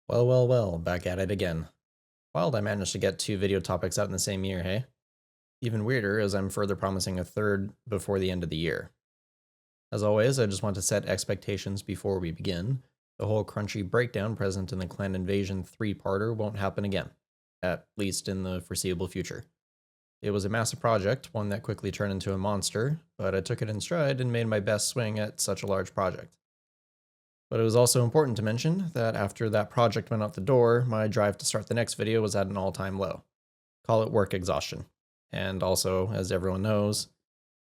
Well, back at it again. Wild I managed to get 2 video topics out in the same year, hey? Even weirder is I'm further promising a third before the end of the year. As always, I just want to set expectations before we begin. The whole crunchy breakdown present in the Clan Invasion 3-parter won't happen again, at least in the foreseeable future. It was a massive project, one that quickly turned into a monster, but I took it in stride and made my best swing at such a large project. But it was also important to mention that after that project went out the door, my drive to start the next video was at an all-time low. Call it work exhaustion. And also, as everyone knows,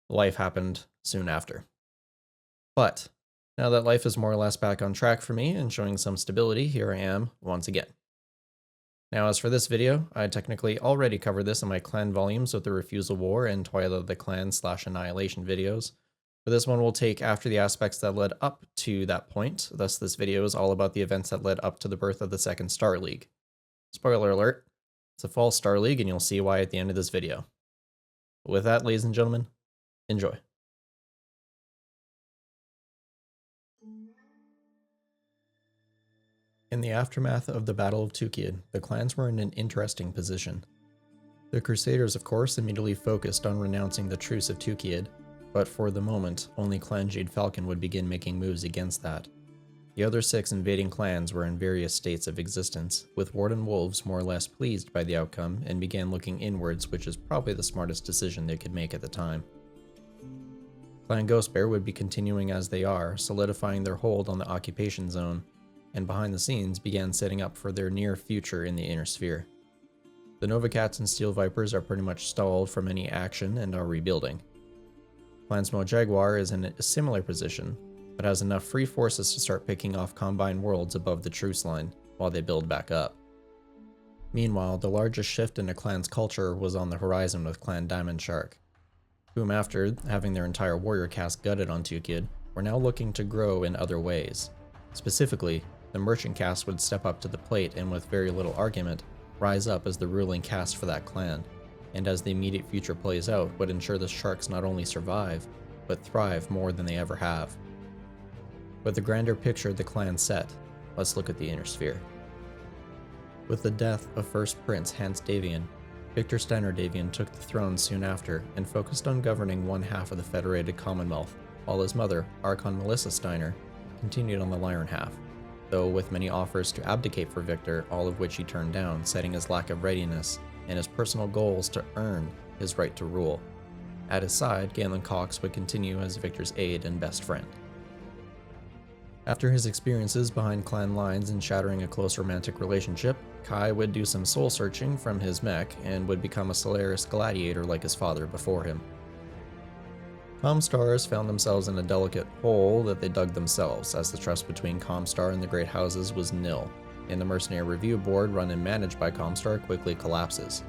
life happened soon after. But now that life is more or less back on track for me and showing some stability, here I am once again. Now as for this video, I technically already covered this in my clan volumes with the Refusal War and Twilight of the Clan / Annihilation videos. But this one will take after the aspects that led up to that point, thus this video is all about the events that led up to the birth of the Second Star League. Spoiler alert, it's a false Star League and you'll see why at the end of this video. But with that, ladies and gentlemen, enjoy. In the aftermath of the Battle of Tukid, the clans were in an interesting position. The Crusaders, of course, immediately focused on renouncing the Truce of Tukid, but for the moment, only Clan Jade Falcon would begin making moves against that. The other 6 invading clans were in various states of existence, with Warden Wolves more or less pleased by the outcome and began looking inwards, which is probably the smartest decision they could make at the time. Clan Ghostbear would be continuing as they are, solidifying their hold on the occupation zone, and behind the scenes began setting up for their near future in the Inner Sphere. The Nova Cats and Steel Vipers are pretty much stalled from any action and are rebuilding. Clan Smo Jaguar is in a similar position, but has enough free forces to start picking off Combine Worlds above the truce line, while they build back up. Meanwhile, the largest shift in a clan's culture was on the horizon with Clan Diamond Shark, whom after having their entire warrior caste gutted on Tukid, were now looking to grow in other ways. Specifically, the merchant caste would step up to the plate and with very little argument, rise up as the ruling caste for that clan, and as the immediate future plays out, would ensure the Sharks not only survive, but thrive more than they ever have. With the grander picture the clan set, let's look at the Inner Sphere. With the death of first Prince Hans Davian, Victor Steiner Davian took the throne soon after and focused on governing one half of the Federated Commonwealth, while his mother, Archon Melissa Steiner, continued on the Lyran half, though with many offers to abdicate for Victor, all of which he turned down, citing his lack of readiness and his personal goals to earn his right to rule. At his side, Galen Cox would continue as Victor's aide and best friend. After his experiences behind clan lines and shattering a close romantic relationship, Kai would do some soul searching from his mech and would become a Solaris gladiator like his father before him. Comstars found themselves in a delicate hole that they dug themselves, as the trust between Comstar and the Great Houses was nil, and the Mercenary Review Board run and managed by Comstar quickly collapses.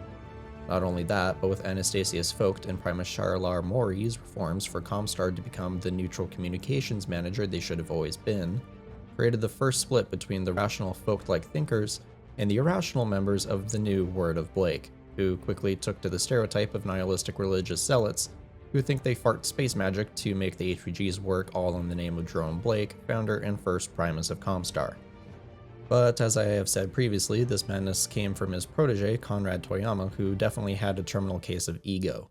Not only that, but with Anastasius Vogt and Primus Charlar Mori's reforms for Comstar to become the neutral communications manager they should have always been, created the first split between the rational Vogt-like thinkers and the irrational members of the new Word of Blake, who quickly took to the stereotype of nihilistic religious zealots who think they fart space magic to make the HPGs work, all in the name of Jerome Blake, founder and first Primus of Comstar. But as I have said previously, this madness came from his protege, Conrad Toyama, who definitely had a terminal case of ego.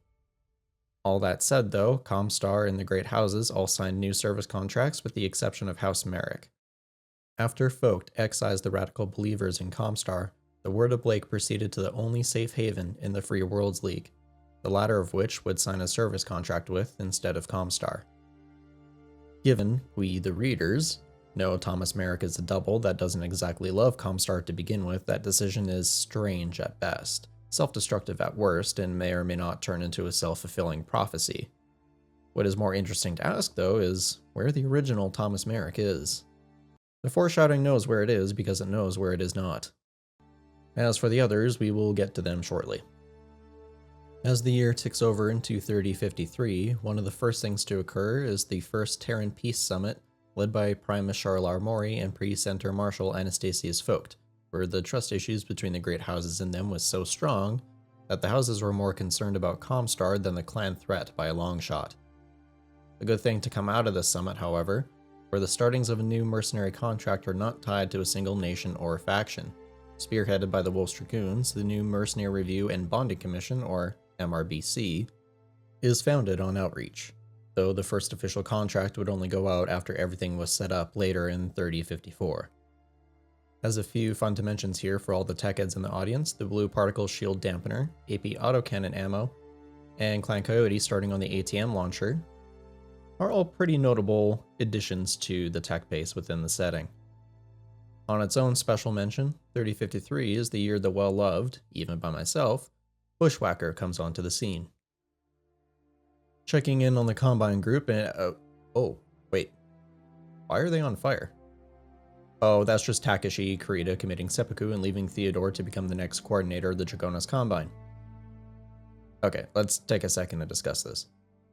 All that said though, Comstar and the Great Houses all signed new service contracts with the exception of House Merrick. After Vogt excised the radical believers in Comstar, the Word of Blake proceeded to the only safe haven in the Free Worlds League, the latter of which would sign a service contract with instead of Comstar. Given we, the readers, know Thomas Merrick is a double that doesn't exactly love Comstar to begin with, that decision is strange at best, self-destructive at worst, and may or may not turn into a self-fulfilling prophecy. What is more interesting to ask, though, is where the original Thomas Merrick is. The foreshadowing knows where it is because it knows where it is not. As for the others, we will get to them shortly. As the year ticks over into 3053, one of the first things to occur is the first Terran Peace Summit, led by Primus Charlar Mori and Pre-Center Marshal Anastasius Vogt, where the trust issues between the Great Houses and them was so strong that the houses were more concerned about Comstar than the clan threat by a long shot. The good thing to come out of this summit, however, were the startings of a new mercenary contractor not tied to a single nation or faction. Spearheaded by the Wolf's Dragoons, the new Mercenary Review and Bonding Commission, or MRBC, is founded on outreach, though the first official contract would only go out after everything was set up later in 3054. As a few fun to mentions here for all the tech heads in the audience, the Blue Particle Shield Dampener, AP Autocannon Ammo, and Clan Coyote starting on the ATM launcher are all pretty notable additions to the tech base within the setting. On its own special mention, 3053 is the year the well-loved, even by myself, Bushwhacker comes onto the scene. Checking in on the Combine group and... oh, wait. Why are they on fire? Oh, that's just Takeshi Kurita committing seppuku and leaving Theodore to become the next coordinator of the Dragonis Combine. Okay, let's take a second to discuss this.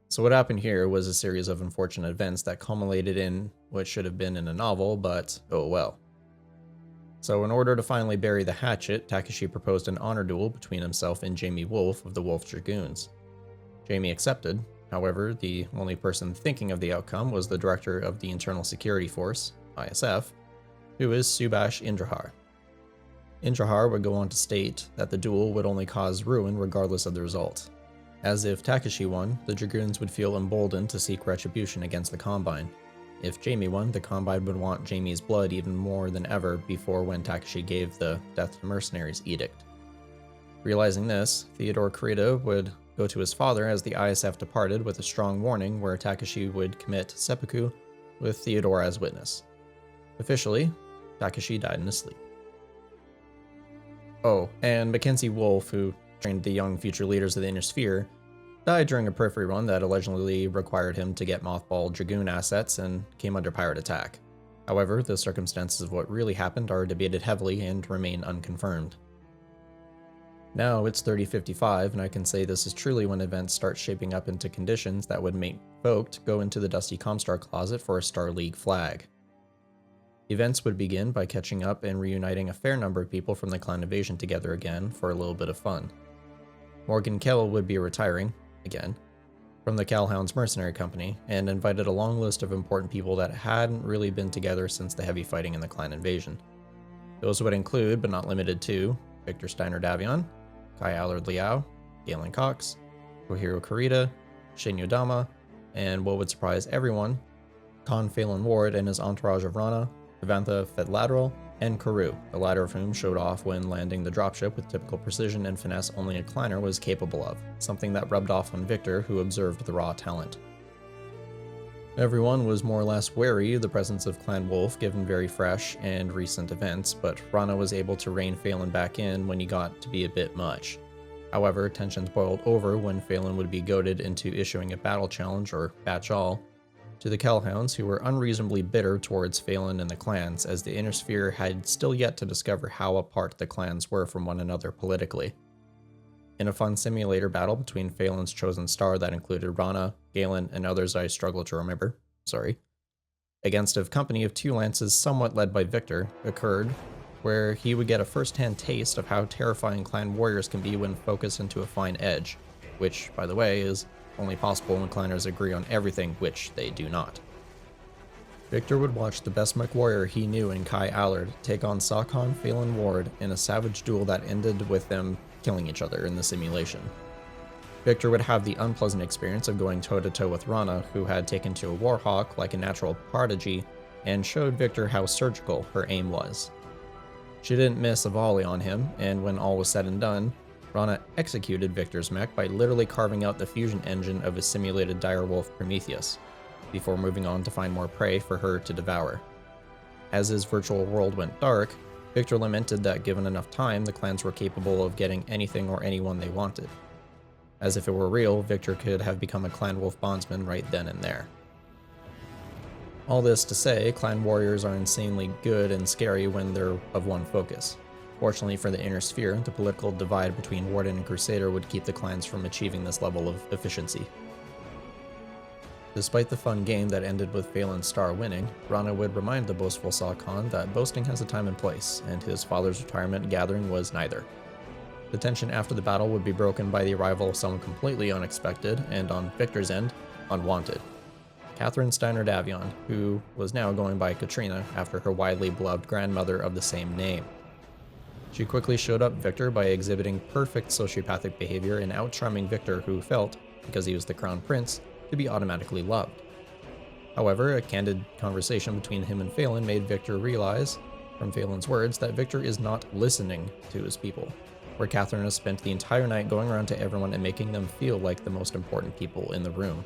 So what happened here was a series of unfortunate events that culminated in what should have been in a novel, but oh well. So in order to finally bury the hatchet, Takeshi proposed an honor duel between himself and Jamie Wolf of the Wolf Dragoons. Jamie accepted. However, the only person thinking of the outcome was the director of the Internal Security Force, ISF, who is Subhash Indrahar. Indrahar would go on to state that the duel would only cause ruin regardless of the result. As if Takeshi won, the Dragoons would feel emboldened to seek retribution against the Combine. If Jamie won, the Combine would want Jamie's blood even more than ever before when Takeshi gave the Death to Mercenaries edict. Realizing this, Theodore Kurita would go to his father as the ISF departed with a strong warning where Takeshi would commit seppuku with Theodore as witness. Officially, Takeshi died in his sleep. Oh, and Mackenzie Wolf, who trained the young future leaders of the Inner Sphere, died during a periphery run that allegedly required him to get mothballed Dragoon assets and came under pirate attack. However, the circumstances of what really happened are debated heavily and remain unconfirmed. Now it's 3055, and I can say this is truly when events start shaping up into conditions that would make Vogt go into the dusty Comstar closet for a Star League flag. Events would begin by catching up and reuniting a fair number of people from the clan invasion together again for a little bit of fun. Morgan Kell would be retiring, again, from the Calhounds Mercenary Company, and invited a long list of important people that hadn't really been together since the heavy fighting in the clan invasion. Those would include, but not limited to, Victor Steiner Davion, Kai Allard Liao, Galen Cox, Kohiro Kurita, Shin Yodama, and what would surprise everyone, Khan Phelan Ward and his entourage of Rana, Evantha Fedlateral, and Karu, the latter of whom showed off when landing the dropship with typical precision and finesse only a clanner was capable of, something that rubbed off on Victor, who observed the raw talent. Everyone was more or less wary of the presence of Clan Wolf given very fresh and recent events, but Rana was able to rein Phelan back in when he got to be a bit much. However, tensions boiled over when Phelan would be goaded into issuing a battle challenge, or batch all, to the Calhounds, who were unreasonably bitter towards Phelan and the clans, as the Inner Sphere had still yet to discover how apart the clans were from one another politically. In a fun simulator battle between Phelan's chosen star that included Rana, Galen, and others I struggle to remember, against a company of 2 lances somewhat led by Victor, occurred, where he would get a first-hand taste of how terrifying clan warriors can be when focused into a fine edge, which, by the way, is only possible when clanners agree on everything, which they do not. Victor would watch the best mech warrior he knew in Kai Allard take on Sakon Phelan Ward in a savage duel that ended with them killing each other in the simulation. Victor would have the unpleasant experience of going toe-to-toe with Rana, who had taken to a warhawk like a natural prodigy, and showed Victor how surgical her aim was. She didn't miss a volley on him, and when all was said and done, Rana executed Victor's mech by literally carving out the fusion engine of his simulated direwolf Prometheus, before moving on to find more prey for her to devour. As his virtual world went dark, Victor lamented that given enough time, the clans were capable of getting anything or anyone they wanted. As if it were real, Victor could have become a Clan Wolf bondsman right then and there. All this to say, clan warriors are insanely good and scary when they're of one focus. Fortunately for the Inner Sphere, the political divide between Warden and Crusader would keep the clans from achieving this level of efficiency. Despite the fun game that ended with Phelan's star winning, Rana would remind the boastful Sakon that boasting has a time and place, and his father's retirement gathering was neither. The tension after the battle would be broken by the arrival of someone completely unexpected, and on Victor's end, unwanted. Catherine Steiner Davion, who was now going by Katrina after her widely beloved grandmother of the same name. She quickly showed up Victor by exhibiting perfect sociopathic behavior and out-charming Victor, who felt, because he was the crown prince, to be automatically loved. However, a candid conversation between him and Phelan made Victor realize, from Phelan's words, that Victor is not listening to his people, where Catherine has spent the entire night going around to everyone and making them feel like the most important people in the room.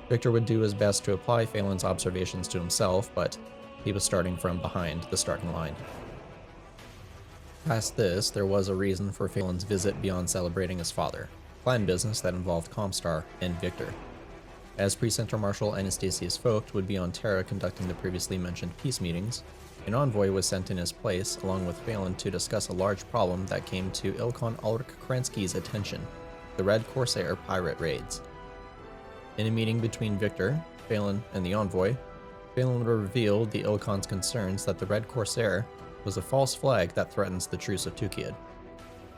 Victor would do his best to apply Phelan's observations to himself, but he was starting from behind the starting line. Past this, there was a reason for Phelan's visit beyond celebrating his father, clan business that involved Comstar and Victor. As Precentor Marshal Anastasius Vogt would be on Terra conducting the previously mentioned peace meetings, an envoy was sent in his place along with Phelan to discuss a large problem that came to Ilkon Ulrich Kransky's attention, the Red Corsair pirate raids. In a meeting between Victor, Phelan, and the envoy, Phelan revealed the Ilkon's concerns that the Red Corsair was a false flag that threatens the Truce of Tukiad.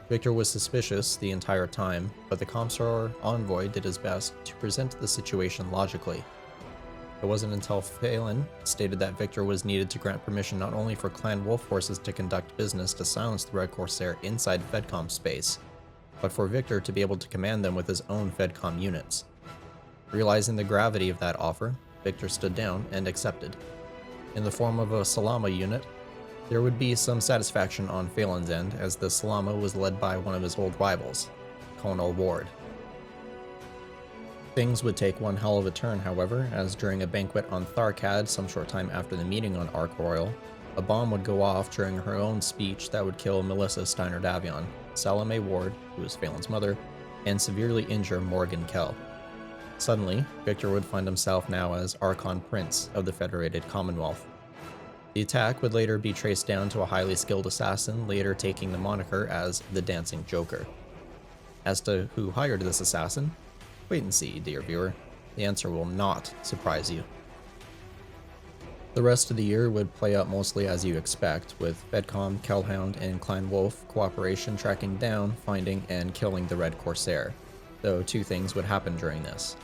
Victor was suspicious the entire time, but the Comstar envoy did his best to present the situation logically. It wasn't until Phelan stated that Victor was needed to grant permission not only for Clan Wolf forces to conduct business to silence the Red Corsair inside FedCom space, but for Victor to be able to command them with his own FedCom units. Realizing the gravity of that offer, Victor stood down and accepted. In the form of a Salama unit, there would be some satisfaction on Phelan's end, as the Salama was led by one of his old rivals, Colonel Ward. Things would take one hell of a turn, however, as during a banquet on Tharkad some short time after the meeting on Ark Royal, a bomb would go off during her own speech that would kill Melissa Steiner Davion, Salome Ward, who was Phelan's mother, and severely injure Morgan Kell. Suddenly, Victor would find himself now as Archon Prince of the Federated Commonwealth. The attack would later be traced down to a highly skilled assassin, later taking the moniker as the Dancing Joker. As to who hired this assassin, wait and see, dear viewer. The answer will not surprise you. The rest of the year would play out mostly as you expect, with FedCom, Kellhound, and Clan Wolf cooperation tracking down, finding, and killing the Red Corsair, though two things would happen during this.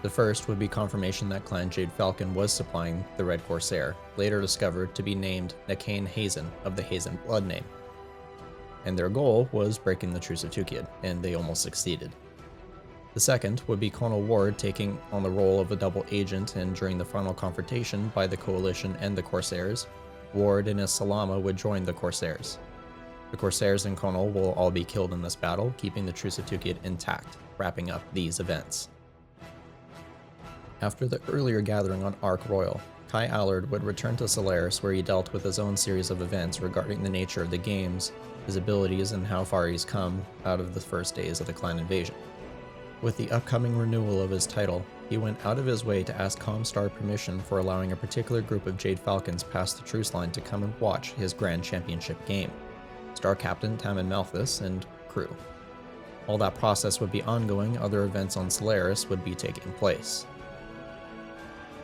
The first would be confirmation that Clan Jade Falcon was supplying the Red Corsair, later discovered to be named Nakane Hazen of the Hazen blood name. And their goal was breaking the Truce of Tukiad, and they almost succeeded. The second would be Colonel Ward taking on the role of a double agent, and during the final confrontation by the Coalition and the Corsairs, Ward and his Salama would join the Corsairs. The Corsairs and Colonel will all be killed in this battle, keeping the Truce of Tukiad intact, wrapping up these events. After the earlier gathering on Ark Royal, Kai Allard would return to Solaris, where he dealt with his own series of events regarding the nature of the games, his abilities, and how far he's come out of the first days of the clan invasion. With the upcoming renewal of his title, he went out of his way to ask Comstar permission for allowing a particular group of Jade Falcons past the truce line to come and watch his Grand Championship game. Star Captain Taman Malthus and crew. While that process would be ongoing, other events on Solaris would be taking place.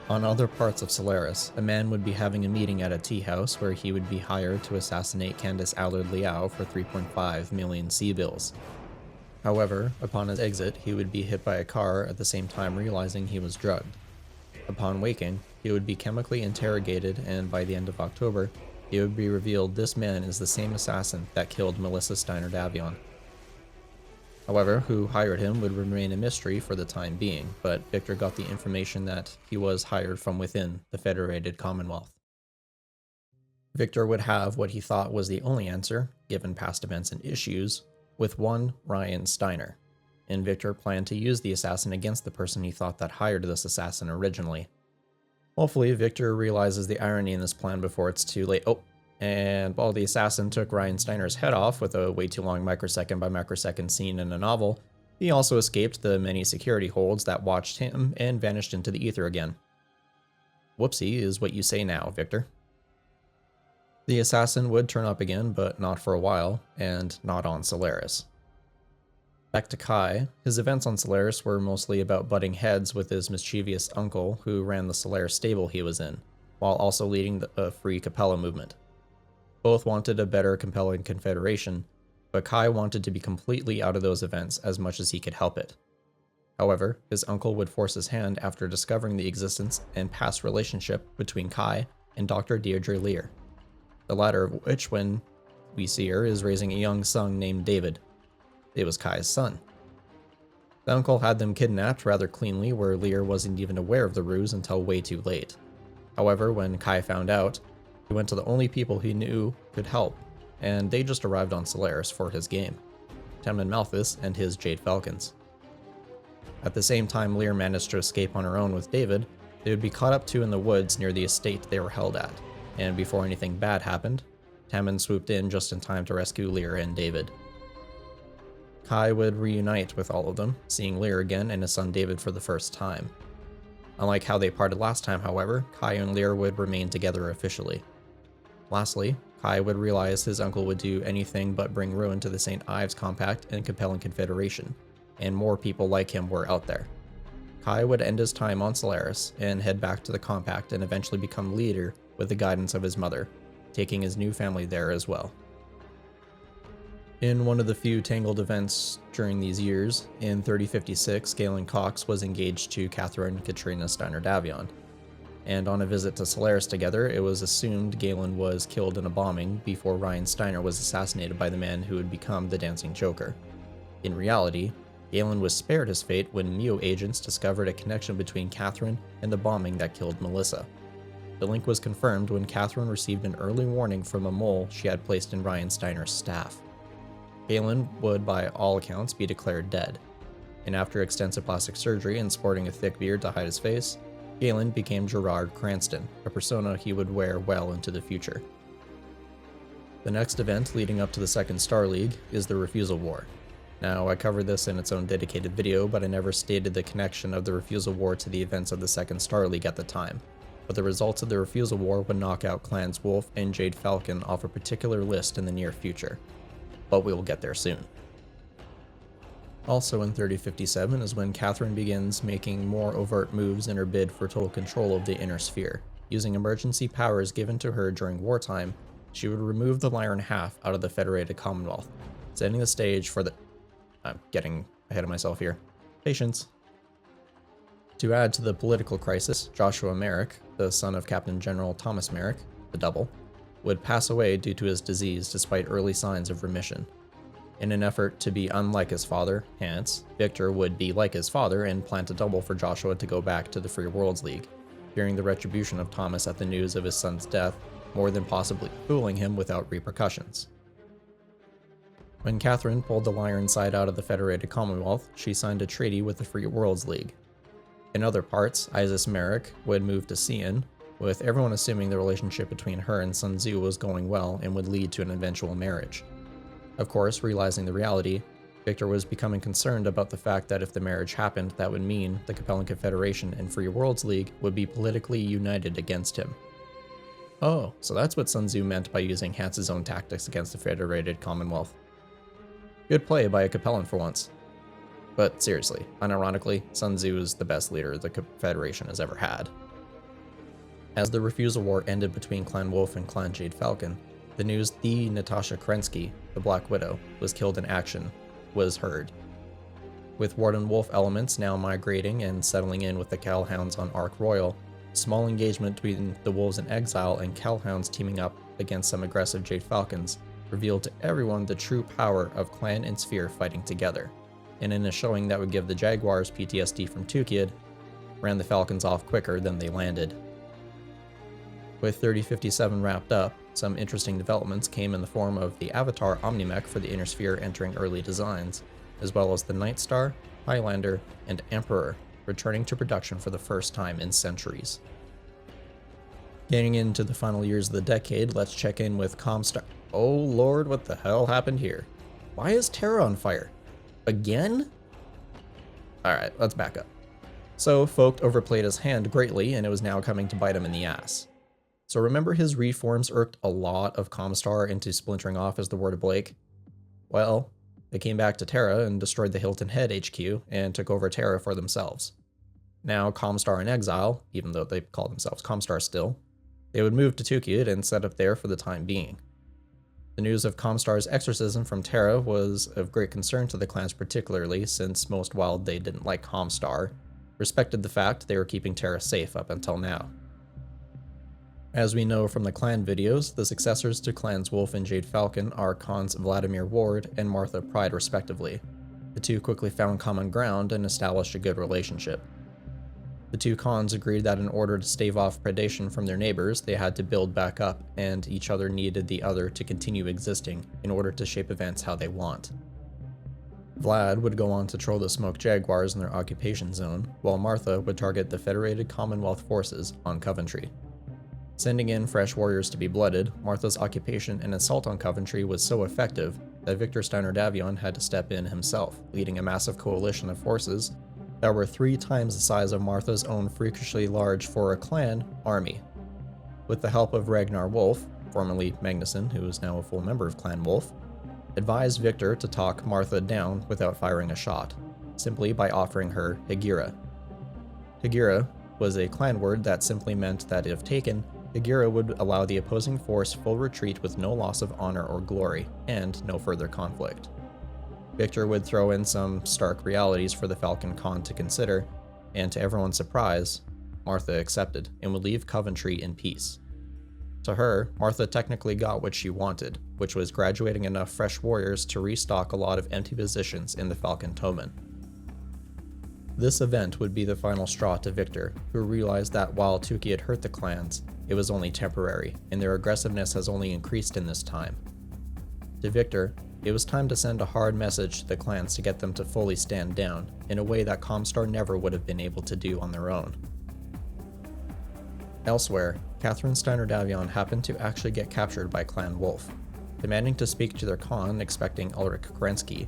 On other parts of Solaris, a man would be having a meeting at a tea house where he would be hired to assassinate Candace Allard Liao for 3.5 million C-bills. However, upon his exit, he would be hit by a car at the same time realizing he was drugged. Upon waking, he would be chemically interrogated, and by the end of October, it would be revealed this man is the same assassin that killed Melissa Steiner Davion. However, who hired him would remain a mystery for the time being, but Victor got the information that he was hired from within the Federated Commonwealth. Victor would have what he thought was the only answer, given past events and issues, with one Ryan Steiner, and Victor planned to use the assassin against the person he thought that hired this assassin originally. Hopefully, Victor realizes the irony in this plan before it's too late. And while the assassin took Ryan Steiner's head off with a way too long microsecond by microsecond scene in a novel, he also escaped the many security holds that watched him and vanished into the ether again. Whoopsie is what you say now, Victor. The assassin would turn up again, but not for a while, and not on Solaris. Back to Kai, his events on Solaris were mostly about butting heads with his mischievous uncle who ran the Solaris stable he was in, while also leading the Free Capella movement. Both wanted a better, compelling confederation, but Kai wanted to be completely out of those events as much as he could help it. However, his uncle would force his hand after discovering the existence and past relationship between Kai and Dr. Deirdre Lear, the latter of which, when we see her, is raising a young son named David. It was Kai's son. The uncle had them kidnapped rather cleanly, where Lear wasn't even aware of the ruse until way too late. However, when Kai found out, he went to the only people he knew could help, and they just arrived on Solaris for his game, Temmin Malthus and his Jade Falcons. At the same time Lear managed to escape on her own with David, they would be caught up to in the woods near the estate they were held at, and before anything bad happened, Temmin swooped in just in time to rescue Lear and David. Kai would reunite with all of them, seeing Lear again and his son David for the first time. Unlike how they parted last time, however, Kai and Lear would remain together officially. Lastly, Kai would realize his uncle would do anything but bring ruin to the St. Ives Compact and compelling Confederation, and more people like him were out there. Kai would end his time on Solaris and head back to the Compact and eventually become leader with the guidance of his mother, taking his new family there as well. In one of the few tangled events during these years, in 3056, Galen Cox was engaged to Catherine Katrina Steiner-Davion, and on a visit to Solaris together, it was assumed Galen was killed in a bombing before Ryan Steiner was assassinated by the man who would become the Dancing Joker. In reality, Galen was spared his fate when Neo agents discovered a connection between Catherine and the bombing that killed Melissa. The link was confirmed when Catherine received an early warning from a mole she had placed in Ryan Steiner's staff. Galen would, by all accounts, be declared dead, and after extensive plastic surgery and sporting a thick beard to hide his face, Galen became Gerard Cranston, a persona he would wear well into the future. The next event leading up to the Second Star League is the Refusal War. Now, I covered this in its own dedicated video, but I never stated the connection of the Refusal War to the events of the Second Star League at the time, but the results of the Refusal War would knock out Clans Wolf and Jade Falcon off a particular list in the near future. But we will get there soon. Also in 3057 is when Catherine begins making more overt moves in her bid for total control of the Inner Sphere. Using emergency powers given to her during wartime, she would remove the Lyran half out of the Federated Commonwealth, setting the stage for the... I'm getting ahead of myself here. Patience. To add to the political crisis, Joshua Merrick, the son of Captain General Thomas Merrick, the Double, would pass away due to his disease despite early signs of remission. In an effort to be unlike his father, Hans, Victor would be like his father and plant a double for Joshua to go back to the Free Worlds League, fearing the retribution of Thomas at the news of his son's death, more than possibly fooling him without repercussions. When Catherine pulled the Lyran side out of the Federated Commonwealth, she signed a treaty with the Free Worlds League. In other parts, Isis Merrick would move to Sion, with everyone assuming the relationship between her and Sun Tzu was going well and would lead to an eventual marriage. Of course, realizing the reality, Victor was becoming concerned about the fact that if the marriage happened, that would mean the Capellan Confederation and Free Worlds League would be politically united against him. Oh, so that's what Sun Tzu meant by using Hans's own tactics against the Federated Commonwealth. Good play by a Capellan for once. But seriously, unironically, Sun Tzu is the best leader the Confederation has ever had. As the Refusal War ended between Clan Wolf and Clan Jade Falcon, the news the Natasha Kerensky, the Black Widow, was killed in action was heard. With Warden Wolf elements now migrating and settling in with the Calhounds on Ark Royal, small engagement between the Wolves in Exile and Calhounds teaming up against some aggressive Jade Falcons revealed to everyone the true power of Clan and Sphere fighting together, and in a showing that would give the Jaguars PTSD from Tukid, ran the Falcons off quicker than they landed. With 3057 wrapped up, some interesting developments came in the form of the Avatar Omnimech for the Inner Sphere entering early designs, as well as the Night Star, Highlander, and Emperor returning to production for the first time in centuries. Getting into the final years of the decade, let's check in with Comstar. Oh lord, what the hell happened here? Why is Terra on fire? Again? Alright, let's back up. So, Folk overplayed his hand greatly, and it was now coming to bite him in the ass. So remember his reforms irked a lot of Comstar into splintering off as the word of Blake? Well, they came back to Terra and destroyed the Hilton Head HQ and took over Terra for themselves. Now Comstar in exile, even though they call themselves Comstar still, they would move to Tukid and set up there for the time being. The news of Comstar's exorcism from Terra was of great concern to the clans, particularly since most while they didn't like Comstar, respected the fact they were keeping Terra safe up until now. As we know from the clan videos, the successors to clans Wolf and Jade Falcon are Khans Vladimir Ward and Martha Pride respectively. The two quickly found common ground and established a good relationship. The two Khans agreed that in order to stave off predation from their neighbors, they had to build back up, and each other needed the other to continue existing in order to shape events how they want. Vlad would go on to troll the Smoke Jaguars in their occupation zone, while Martha would target the Federated Commonwealth forces on Coventry. Sending in fresh warriors to be blooded, Martha's occupation and assault on Coventry was so effective that Victor Steiner Davion had to step in himself, leading a massive coalition of forces that were 3 times the size of Martha's own freakishly large for a clan army. With the help of Ragnar Wolf, formerly Magnusson, who is now a full member of Clan Wolf, advised Victor to talk Martha down without firing a shot, simply by offering her Hegira. Hegira was a clan word that simply meant that if taken, Hegira would allow the opposing force full retreat with no loss of honor or glory, and no further conflict. Victor would throw in some stark realities for the Falcon Khan to consider, and to everyone's surprise, Martha accepted and would leave Coventry in peace. To her, Martha technically got what she wanted, which was graduating enough fresh warriors to restock a lot of empty positions in the Falcon Toman. This event would be the final straw to Victor, who realized that while Tukey had hurt the clans, it was only temporary, and their aggressiveness has only increased in this time. To Victor, it was time to send a hard message to the clans to get them to fully stand down, in a way that Comstar never would have been able to do on their own. Elsewhere, Catherine Steiner Davion happened to actually get captured by Clan Wolf. Demanding to speak to their Khan, expecting Ulrich Kerensky,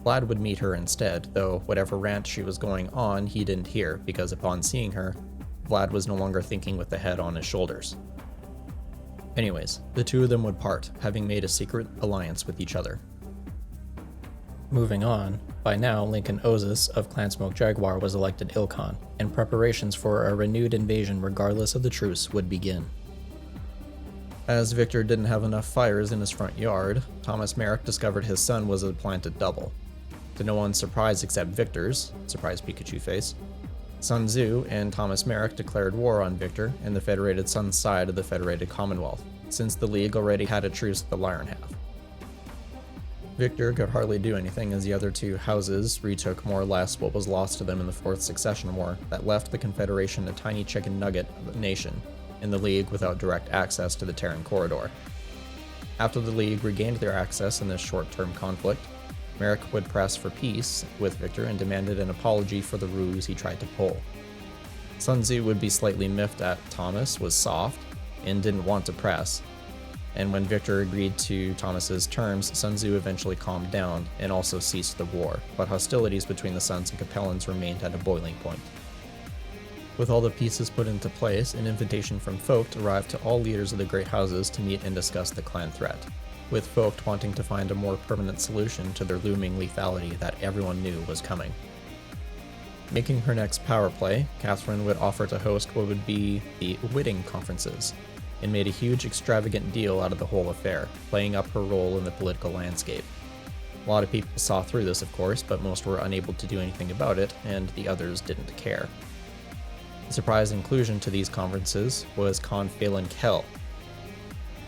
Vlad would meet her instead, though whatever rant she was going on he didn't hear, because upon seeing her, Vlad was no longer thinking with the head on his shoulders. Anyways, the two of them would part, having made a secret alliance with each other. Moving on, by now Lincoln Ozis of Clan Smoke Jaguar was elected Ilkhan, and preparations for a renewed invasion regardless of the truce would begin. As Victor didn't have enough fires in his front yard, Thomas Merrick discovered his son was a planted double. To no one's surprise except Victor's, surprise Pikachu face, Sun Tzu and Thomas Merrick declared war on Victor and the Federated Sun's side of the Federated Commonwealth, since the League already had a truce with the Lyran half. Victor could hardly do anything as the other two houses retook more or less what was lost to them in the Fourth Succession War that left the Confederation a tiny chicken nugget of a nation, and the League without direct access to the Terran corridor. After the League regained their access in this short-term conflict, Merrick would press for peace with Victor and demanded an apology for the ruse he tried to pull. Sun Tzu would be slightly miffed at Thomas was soft and didn't want to press, and when Victor agreed to Thomas's terms, Sun Tzu eventually calmed down and also ceased the war, but hostilities between the Suns and Capellans remained at a boiling point. With all the pieces put into place, an invitation from Vogt arrived to all leaders of the great houses to meet and discuss the clan threat, with Vogt wanting to find a more permanent solution to their looming lethality that everyone knew was coming. Making her next power play, Catherine would offer to host what would be the Whitting Conferences, and made a huge extravagant deal out of the whole affair, playing up her role in the political landscape. A lot of people saw through this, of course, but most were unable to do anything about it, and the others didn't care. The surprise inclusion to these conferences was Khan Phelan Kell.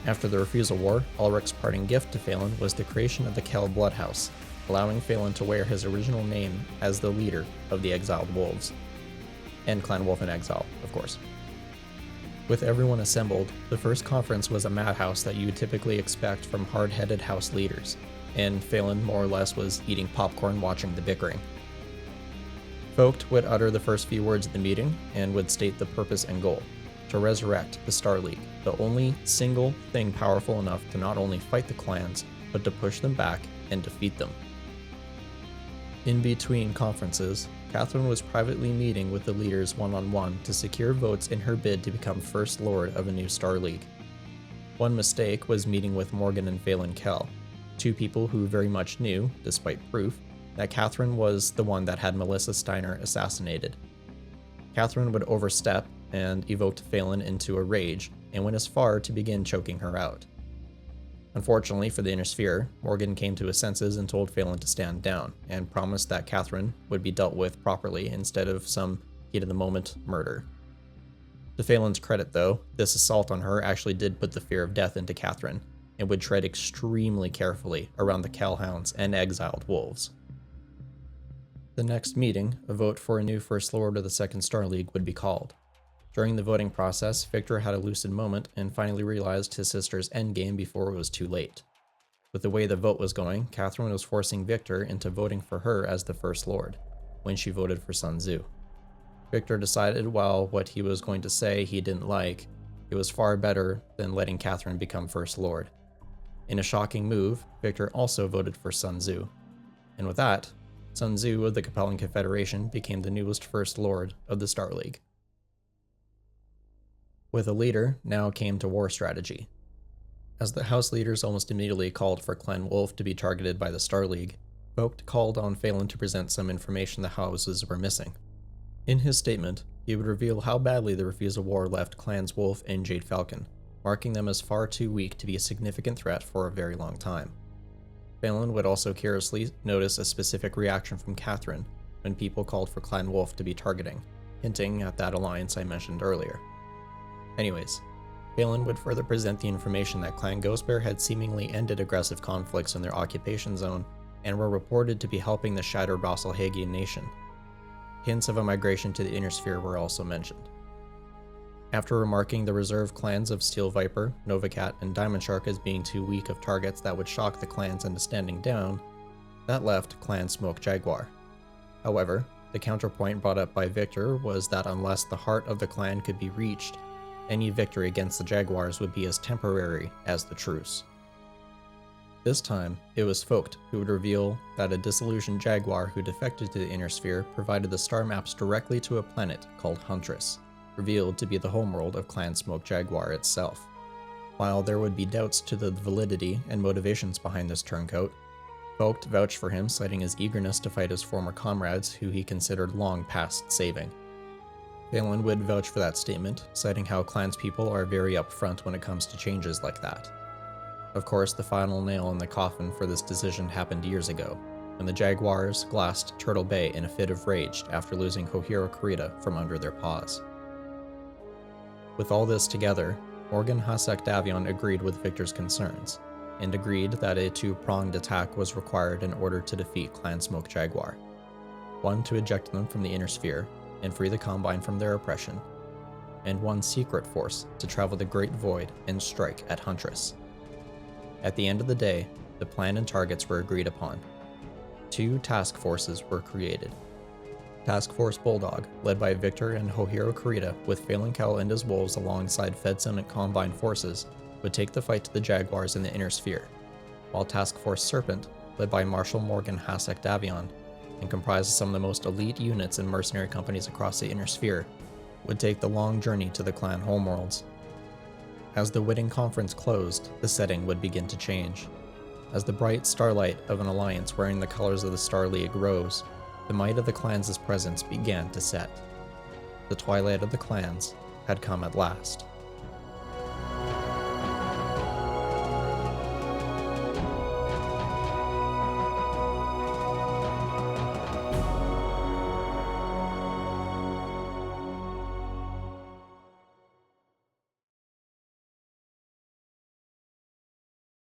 After the Refusal War, Ulrich's parting gift to Phelan was the creation of the Kell Bloodhouse, allowing Phelan to wear his original name as the leader of the exiled wolves. And Clan Wolf in exile, of course. With everyone assembled, the first conference was a madhouse that you would typically expect from hard-headed house leaders, and Phelan more or less was eating popcorn watching the bickering. Vogt would utter the first few words of the meeting and would state the purpose and goal: to resurrect the Star League, the only single thing powerful enough to not only fight the clans, but to push them back and defeat them. In between conferences, Catherine was privately meeting with the leaders one-on-one to secure votes in her bid to become First Lord of a new Star League. One mistake was meeting with Morgan and Phelan Kell, two people who very much knew, despite proof, that Catherine was the one that had Melissa Steiner assassinated. Catherine would overstep and evoked Phelan into a rage, and went as far to begin choking her out. Unfortunately for the Inner Sphere, Morgan came to his senses and told Phelan to stand down, and promised that Catherine would be dealt with properly instead of some heat-of-the-moment murder. To Phelan's credit, though, this assault on her actually did put the fear of death into Catherine, and would tread extremely carefully around the Kellhounds and exiled wolves. The next meeting, a vote for a new First Lord of the Second Star League would be called. During the voting process, Victor had a lucid moment and finally realized his sister's endgame before it was too late. With the way the vote was going, Catherine was forcing Victor into voting for her as the First Lord, when she voted for Sun Tzu. Victor decided while what he was going to say he didn't like, it was far better than letting Catherine become First Lord. In a shocking move, Victor also voted for Sun Tzu. And with that, Sun Tzu of the Compelling Confederation became the newest First Lord of the Star League. With a leader, now came to war strategy. As the House leaders almost immediately called for Clan Wolf to be targeted by the Star League, Vogt called on Phelan to present some information the Houses were missing. In his statement, he would reveal how badly the refusal war left Clans Wolf and Jade Falcon, marking them as far too weak to be a significant threat for a very long time. Phelan would also curiously notice a specific reaction from Catherine when people called for Clan Wolf to be targeting, hinting at that alliance I mentioned earlier. Anyways, Phelan would further present the information that Clan Ghostbear had seemingly ended aggressive conflicts in their occupation zone and were reported to be helping the shattered Rosselhagian nation. Hints of a migration to the Inner Sphere were also mentioned. After remarking the reserve clans of Steel Viper, Novacat, and Diamond Shark as being too weak of targets that would shock the clans into standing down, that left Clan Smoke Jaguar. However, the counterpoint brought up by Victor was that unless the heart of the clan could be reached, any victory against the Jaguars would be as temporary as the truce. This time, it was Vogt who would reveal that a disillusioned Jaguar who defected to the Inner Sphere provided the star maps directly to a planet called Huntress, revealed to be the homeworld of Clan Smoke Jaguar itself. While there would be doubts to the validity and motivations behind this turncoat, Vogt vouched for him, citing his eagerness to fight his former comrades who he considered long past saving. Phelan would vouch for that statement, citing how clanspeople are very upfront when it comes to changes like that. Of course, the final nail in the coffin for this decision happened years ago, when the Jaguars glassed Turtle Bay in a fit of rage after losing Hohiro Kurita from under their paws. With all this together, Morgan Hasek Davion agreed with Victor's concerns, and agreed that a two-pronged attack was required in order to defeat Clan Smoke Jaguar. One to eject them from the Inner Sphere, and free the Combine from their oppression, and one secret force to travel the Great Void and strike at Huntress. At the end of the day, the plan and targets were agreed upon. Two task forces were created. Task Force Bulldog, led by Victor and Hohiro Kurita, with Phelan Kell and his wolves alongside Fedson and Combine forces, would take the fight to the Jaguars in the Inner Sphere, while Task Force Serpent, led by Marshal Morgan Hasek Davion, and comprised of some of the most elite units and mercenary companies across the Inner Sphere, would take the long journey to the clan homeworlds. As the Whitting Conference closed, the setting would begin to change. As the bright starlight of an alliance wearing the colors of the Star League rose, the might of the clans' presence began to set. The twilight of the clans had come at last.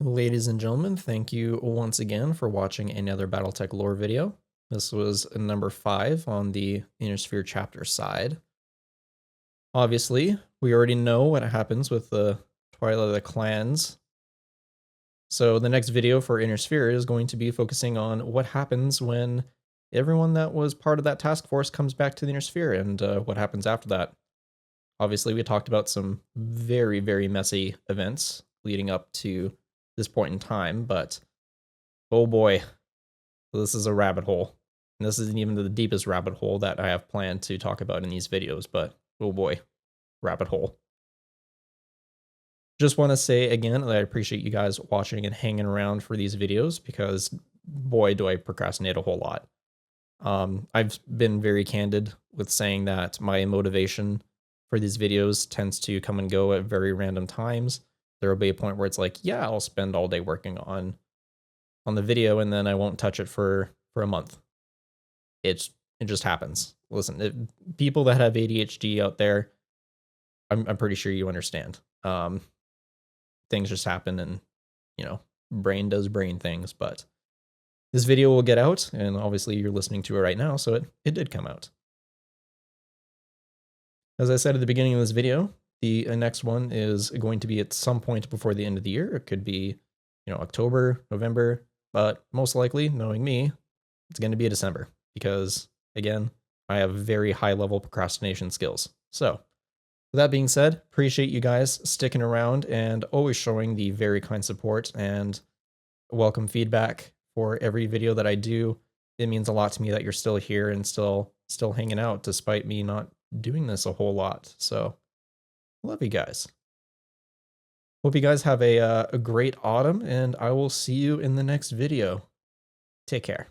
Ladies and gentlemen, thank you once again for watching another Battletech Lore video. This was number 5 on the Inner Sphere chapter side. Obviously, we already know what happens with the Twilight of the Clans. So the next video for Inner Sphere is going to be focusing on what happens when everyone that was part of that task force comes back to the Inner Sphere and what happens after that. Obviously, we talked about some very, very messy events leading up to this point in time, but oh boy, this is a rabbit hole. And this isn't even the deepest rabbit hole that I have planned to talk about in these videos, but oh boy, rabbit hole. Just want to say again that I appreciate you guys watching and hanging around for these videos because boy, do I procrastinate a whole lot. I've been very candid with saying that my motivation for these videos tends to come and go at very random times. There will be a point where it's like, yeah, I'll spend all day working on the video and then I won't touch it for a month. It just happens. Listen, people that have ADHD out there, I'm pretty sure you understand. Things just happen, and brain does brain things. But this video will get out, and obviously you're listening to it right now, so it did come out. As I said at the beginning of this video, the next one is going to be at some point before the end of the year. It could be, October, November, but most likely, knowing me, it's going to be December because, again, I have very high level procrastination skills. So, with that being said, appreciate you guys sticking around and always showing the very kind support and welcome feedback for every video that I do. It means a lot to me that you're still here and still hanging out despite me not doing this a whole lot. So, love you guys. Hope you guys have a great autumn, and I will see you in the next video. Take care.